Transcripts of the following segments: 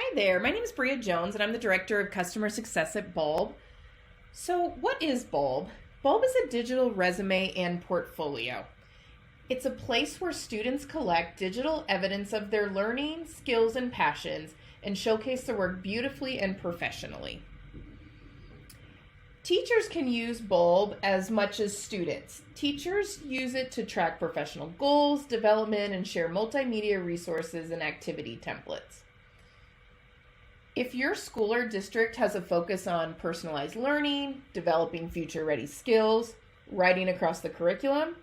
Hi there, my name is Bria Jones and I'm the Director of Customer Success at Bulb. So what is Bulb? Bulb is a digital resume and portfolio. It's a place where students collect digital evidence of their learning, skills, and passions and showcase their work beautifully and professionally. Teachers can use Bulb as much as students. Teachers use it to track professional goals, development, and share multimedia resources and activity templates. If your school or district has a focus on personalized learning, developing future-ready skills, writing across the curriculum,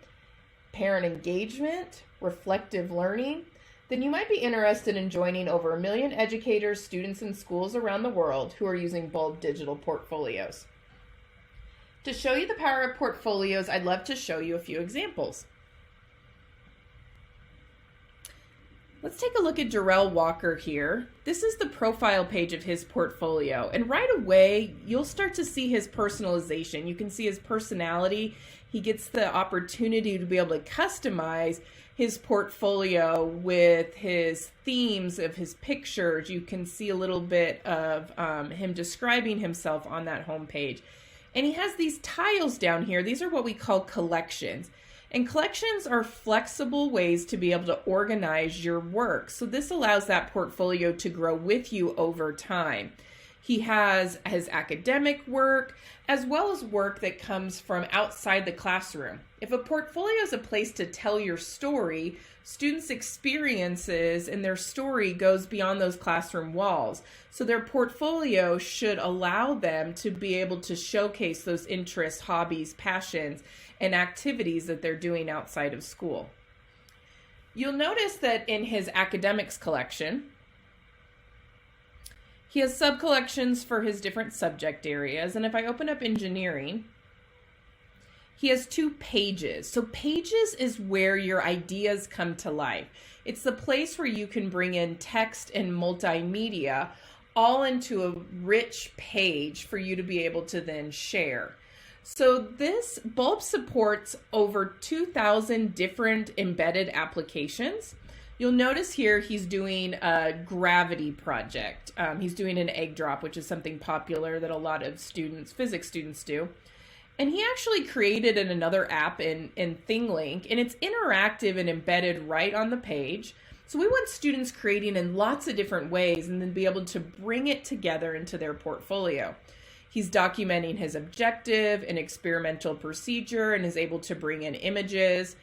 parent engagement, reflective learning, then you might be interested in joining over 1 million educators, students, and schools around the world who are using Bulb digital portfolios. To show you the power of portfolios, I'd love to show you a few examples. Let's take a look at Darrell Walker here. This is the profile page of his portfolio, and right away you'll start to see his personalization. You can see his personality. He gets the opportunity to be able to customize his portfolio with his themes of his pictures. You can see a little bit of him describing himself on that home page. And he has these tiles down here. These are what we call collections. And collections are flexible ways to be able to organize your work. So this allows that portfolio to grow with you over time. He has his academic work as well as work that comes from outside the classroom. If a portfolio is a place to tell your story, students' experiences and their story goes beyond those classroom walls. So their portfolio should allow them to be able to showcase those interests, hobbies, passions, and activities that they're doing outside of school. You'll notice that in his academics collection, he has sub-collections for his different subject areas. And if I open up engineering, he has 2 pages. So pages is where your ideas come to life. It's the place where you can bring in text and multimedia all into a rich page for you to be able to then share. So this Bulb supports over 2,000 different embedded applications. You'll notice here he's doing a gravity project. He's doing an egg drop, which is something popular that a lot of students, physics students, do. And he actually created another app in ThingLink, and it's interactive and embedded right on the page. So we want students creating in lots of different ways and then be able to bring it together into their portfolio. He's documenting his objective and experimental procedure and is able to bring in images.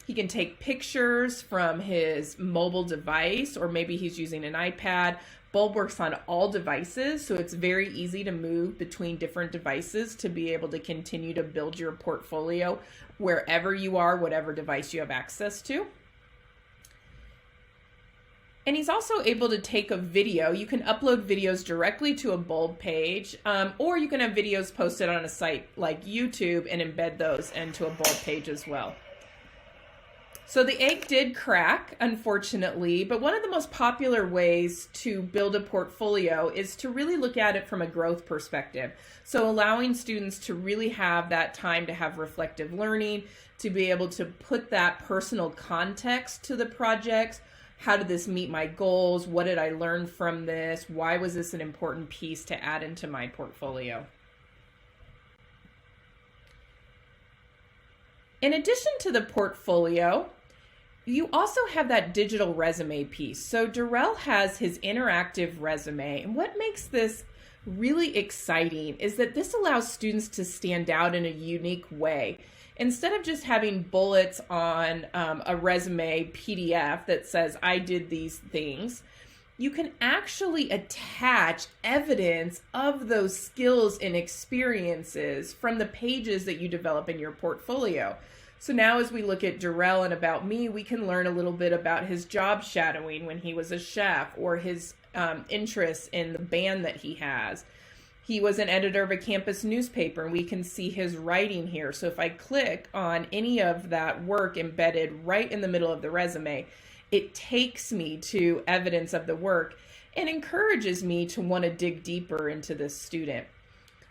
He can take pictures from his mobile device, or maybe he's using an iPad. Bulb works on all devices, so it's very easy to move between different devices to be able to continue to build your portfolio wherever you are, whatever device you have access to. And he's also able to take a video. You can upload videos directly to a Bulb page, or you can have videos posted on a site like YouTube and embed those into a Bulb page as well. So the egg did crack, unfortunately, but one of the most popular ways to build a portfolio is to really look at it from a growth perspective. So allowing students to really have that time to have reflective learning, to be able to put that personal context to the projects. How did this meet my goals? What did I learn from this? Why was this an important piece to add into my portfolio? In addition to the portfolio, you also have that digital resume piece. So Darrell has his interactive resume, and what makes this really exciting is that this allows students to stand out in a unique way. Instead of just having bullets on a resume PDF that says, I did these things, you can actually attach evidence of those skills and experiences from the pages that you develop in your portfolio. So now as we look at Darrell and About Me, we can learn a little bit about his job shadowing when he was a chef, or his interests in the band that he has. He was an editor of a campus newspaper, and we can see his writing here. So if I click on any of that work embedded right in the middle of the resume, it takes me to evidence of the work and encourages me to want to dig deeper into this student.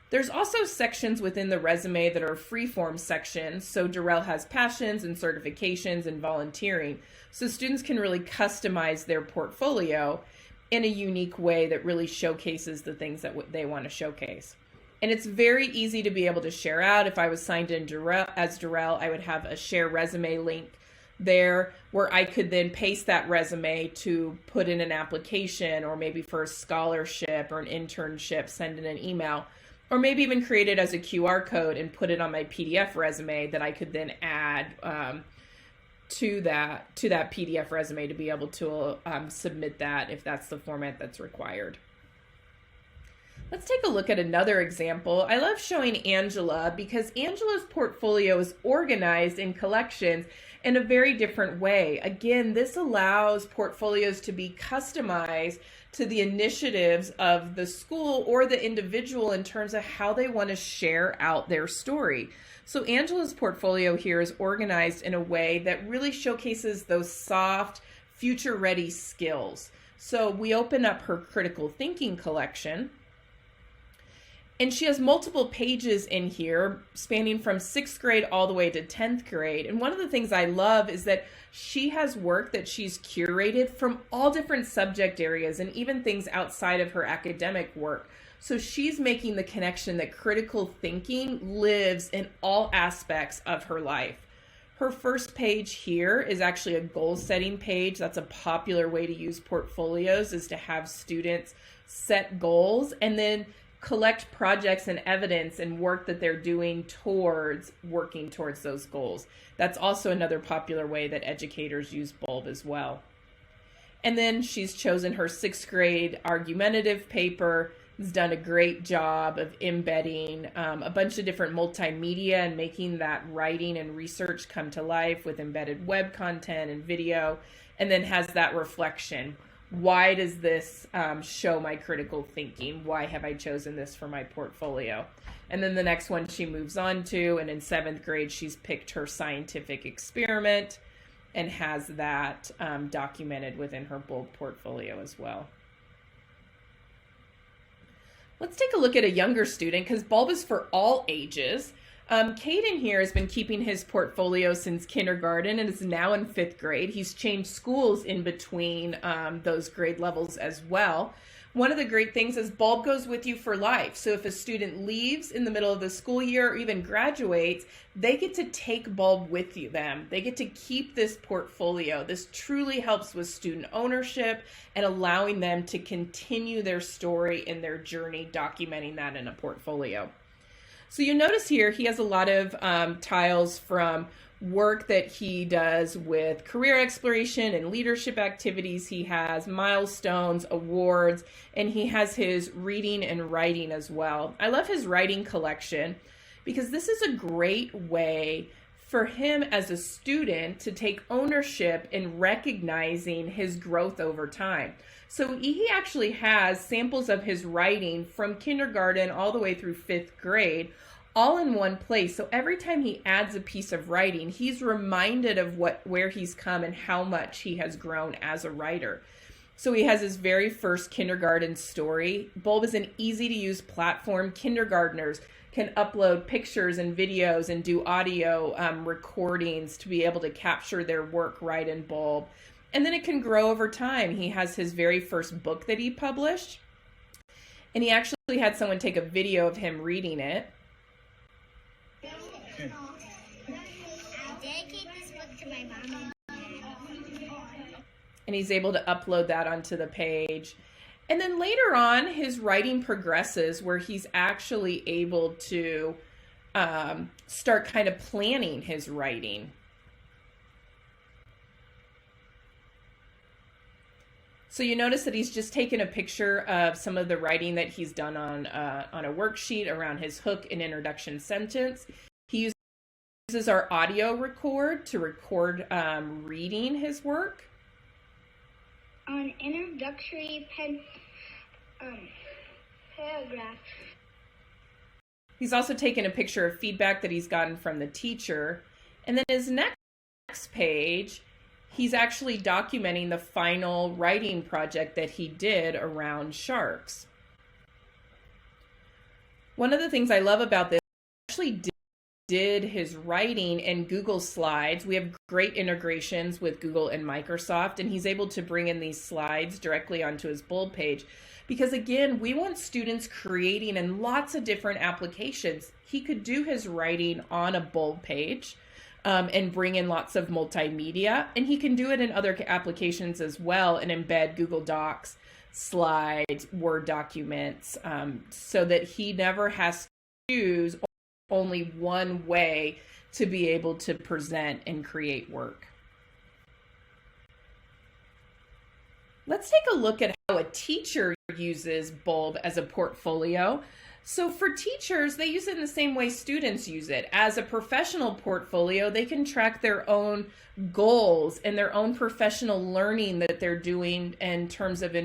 There's also sections within the resume that are free-form sections. So Darrell has passions and certifications and volunteering. So students can really customize their portfolio in a unique way that really showcases the things that they want to showcase. And it's very easy to be able to share out. If I was signed in as Darrell, I would have a share resume link there where I could then paste that resume to put in an application, or maybe for a scholarship or an internship, send in an email, or maybe even create it as a QR code and put it on my PDF resume that I could then add to that PDF resume to be able to submit that if that's the format that's required. Let's take a look at another example. I love showing Angela because Angela's portfolio is organized in collections in a very different way. Again, this allows portfolios to be customized to the initiatives of the school or the individual in terms of how they want to share out their story. So Angela's portfolio here is organized in a way that really showcases those soft, future-ready skills. So we open up her critical thinking collection, and she has multiple pages in here spanning from 6th grade all the way to 10th grade. And one of the things I love is that she has work that she's curated from all different subject areas and even things outside of her academic work. So she's making the connection that critical thinking lives in all aspects of her life. Her first page here is actually a goal setting page. That's a popular way to use portfolios, is to have students set goals and then collect projects and evidence and work that they're doing towards working towards those goals. That's also another popular way that educators use Bulb as well. And then she's chosen her 6th grade argumentative paper. Has done a great job of embedding a bunch of different multimedia and making that writing and research come to life with embedded web content and video, and then has that reflection. Why does this show my critical thinking? Why have I chosen this for my portfolio? And then the next one she moves on to, and in 7th grade, she's picked her scientific experiment and has that documented within her Bulb portfolio as well. Let's take a look at a younger student, because Bulb is for all ages. Caden here has been keeping his portfolio since kindergarten and is now in 5th grade. He's changed schools in between those grade levels as well. One of the great things is Bulb goes with you for life. So if a student leaves in the middle of the school year or even graduates, they get to take Bulb with them. They get to keep this portfolio. This truly helps with student ownership and allowing them to continue their story and their journey, documenting that in a portfolio. So you notice here he has a lot of tiles from work that he does with career exploration and leadership activities. He has milestones, awards, and he has his reading and writing as well. I love his writing collection because this is a great way for him as a student to take ownership in recognizing his growth over time. So he actually has samples of his writing from kindergarten all the way through 5th grade, all in one place. So every time he adds a piece of writing, he's reminded of where he's come and how much he has grown as a writer. So he has his very first kindergarten story. Bulb is an easy to use platform. Kindergartners can upload pictures and videos and do audio recordings to be able to capture their work right in Bulb. And then it can grow over time. He has his very first book that he published, and he actually had someone take a video of him reading it. I dedicate this book to my mom. And he's able to upload that onto the page. And then later on, his writing progresses where he's actually able to start kind of planning his writing. So you notice that he's just taken a picture of some of the writing that he's done on a worksheet around his hook and introduction sentence. He uses our audio record to record reading his work. On introductory paragraph. He's also taken a picture of feedback that he's gotten from the teacher. And then his next page, he's actually documenting the final writing project that he did around sharks. One of the things I love about this, I actually did his writing in Google Slides. We have great integrations with Google and Microsoft, and he's able to bring in these slides directly onto his Bulb page. Because again, we want students creating in lots of different applications. He could do his writing on a Bulb page and bring in lots of multimedia, and he can do it in other applications as well and embed Google Docs, slides, Word documents, so that he never has to choose only one way to be able to present and create work. Let's take a look at how a teacher uses Bulb as a portfolio. So for teachers, they use it in the same way students use it. As a professional portfolio, they can track their own goals and their own professional learning that they're doing in terms of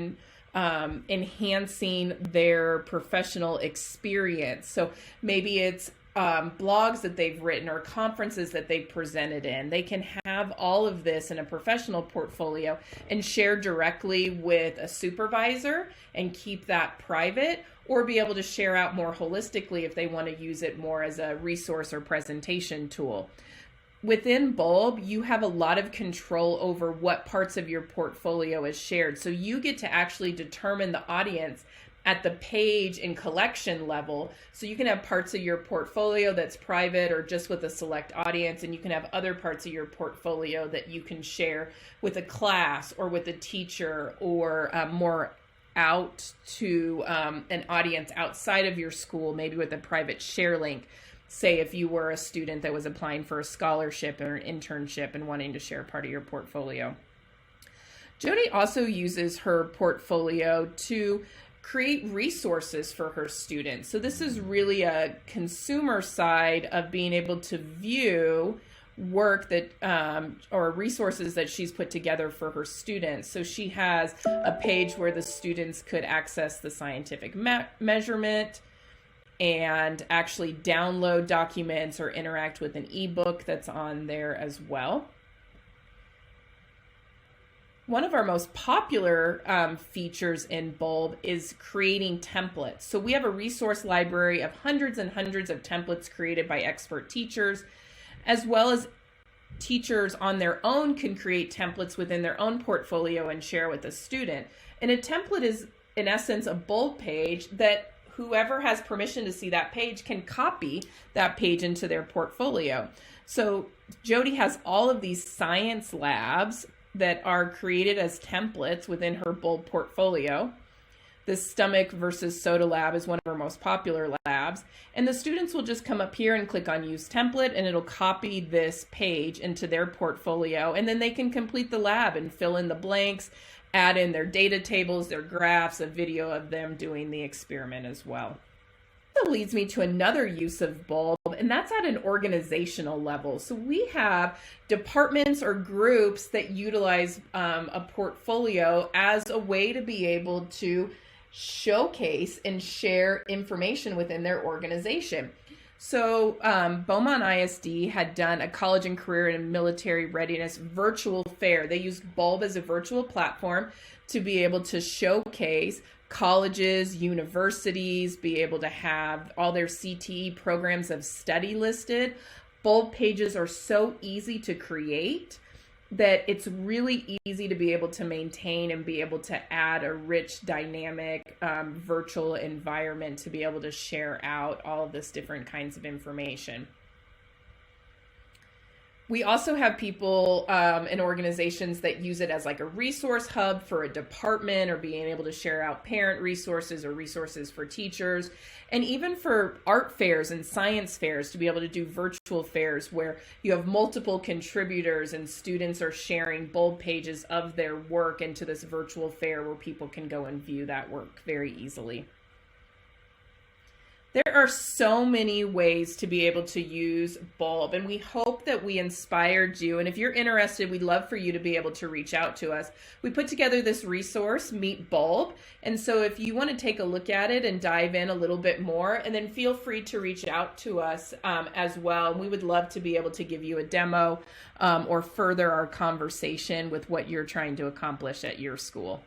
enhancing their professional experience. So maybe it's blogs that they've written or conferences that they've presented in. They can have all of this in a professional portfolio and share directly with a supervisor and keep that private, or be able to share out more holistically if they want to use it more as a resource or presentation tool. Within Bulb, you have a lot of control over what parts of your portfolio is shared. So you get to actually determine the audience at the page and collection level. So you can have parts of your portfolio that's private or just with a select audience, and you can have other parts of your portfolio that you can share with a class or with a teacher, or more out to an audience outside of your school, maybe with a private share link. Say if you were a student that was applying for a scholarship or an internship and wanting to share part of your portfolio. Jody also uses her portfolio to create resources for her students. So this is really a consumer side of being able to view work that or resources that she's put together for her students. So she has a page where the students could access the scientific measurement and actually download documents or interact with an ebook that's on there as well. One of our most popular features in Bulb is creating templates. So we have a resource library of hundreds and hundreds of templates created by expert teachers, as well as teachers on their own can create templates within their own portfolio and share with a student. And a template is, in essence, a Bulb page that whoever has permission to see that page can copy that page into their portfolio. So Jody has all of these science labs that are created as templates within her Bulb portfolio. The stomach versus soda lab is one of our most popular labs. And the students will just come up here and click on use template, and it'll copy this page into their portfolio. And then they can complete the lab and fill in the blanks, add in their data tables, their graphs, a video of them doing the experiment as well. That leads me to another use of Bulb, and that's at an organizational level. So we have departments or groups that utilize a portfolio as a way to be able to showcase and share information within their organization. So Beaumont ISD had done a college and career and military readiness virtual fair. They used Bulb as a virtual platform to be able to showcase colleges, universities, be able to have all their CTE programs of study listed. Bulb pages are so easy to create that it's really easy to be able to maintain and be able to add a rich, dynamic virtual environment to be able to share out all of this different kinds of information. We also have people and organizations that use it as like a resource hub for a department, or being able to share out parent resources or resources for teachers, and even for art fairs and science fairs to be able to do virtual fairs where you have multiple contributors and students are sharing Bulb pages of their work into this virtual fair where people can go and view that work very easily. There are so many ways to be able to use Bulb, and we hope that we inspired you. And if you're interested, we'd love for you to be able to reach out to us. We put together this resource, Meet Bulb. And so if you want to take a look at it and dive in a little bit more, and then feel free to reach out to us as well. And we would love to be able to give you a demo or further our conversation with what you're trying to accomplish at your school.